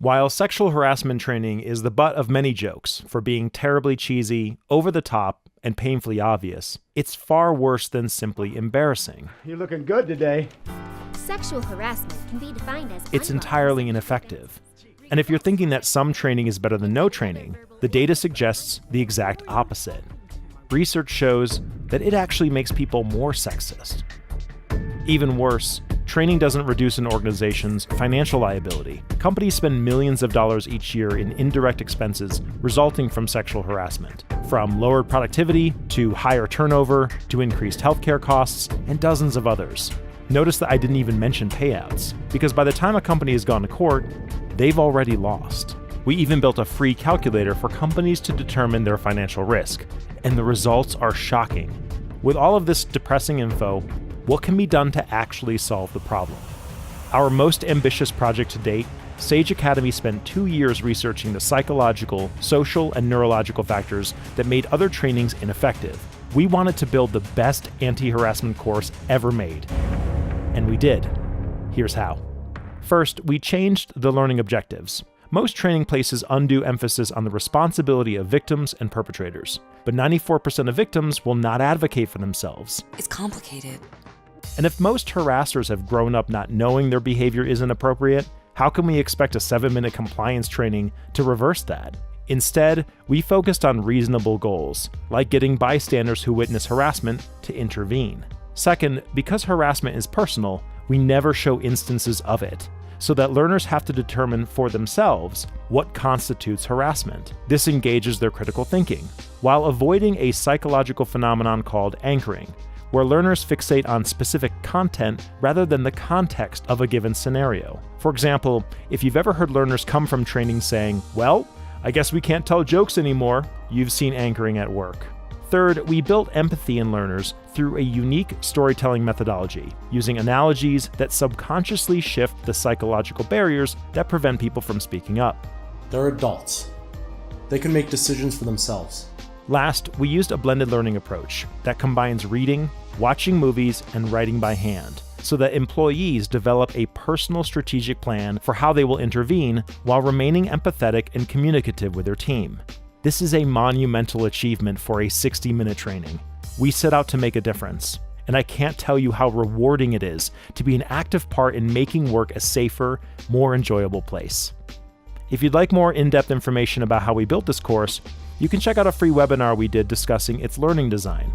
While sexual harassment training is the butt of many jokes for being terribly cheesy, over the top, and painfully obvious, it's far worse than simply embarrassing. You're looking good today. Sexual harassment can be defined as It's entirely ineffective. And if you're thinking that some training is better than no training, the data suggests the exact opposite. Research shows that it actually makes people more sexist. Even worse, training doesn't reduce an organization's financial liability. Companies spend millions of dollars each year in indirect expenses resulting from sexual harassment, from lowered productivity to higher turnover to increased healthcare costs and dozens of others. Notice that I didn't even mention payouts, because by the time a company has gone to court, they've already lost. We even built a free calculator for companies to determine their financial risk, and the results are shocking. With all of this depressing info, what can be done to actually solve the problem? Our most ambitious project to date, Sage Academy spent 2 years researching the psychological, social, and neurological factors that made other trainings ineffective. We wanted to build the best anti-harassment course ever made. And we did. Here's how. First, we changed the learning objectives. Most training places undue emphasis on the responsibility of victims and perpetrators, but 94% of victims will not advocate for themselves. It's complicated. And if most harassers have grown up not knowing their behavior isn't appropriate, how can we expect a 7-minute compliance training to reverse that? Instead, we focused on reasonable goals, like getting bystanders who witness harassment to intervene. Second, because harassment is personal, we never show instances of it, so that learners have to determine for themselves what constitutes harassment. This engages their critical thinking, while avoiding a psychological phenomenon called anchoring, where learners fixate on specific content rather than the context of a given scenario. For example, if you've ever heard learners come from training saying, "Well, I guess we can't tell jokes anymore," you've seen anchoring at work. Third, we built empathy in learners through a unique storytelling methodology, using analogies that subconsciously shift the psychological barriers that prevent people from speaking up. They're adults. They can make decisions for themselves. Last, we used a blended learning approach that combines reading, watching movies, and writing by hand, so that employees develop a personal strategic plan for how they will intervene while remaining empathetic and communicative with their team. This is a monumental achievement for a 60-minute training. We set out to make a difference, and I can't tell you how rewarding it is to be an active part in making work a safer, more enjoyable place. If you'd like more in-depth information about how we built this course, you can check out a free webinar we did discussing its learning design.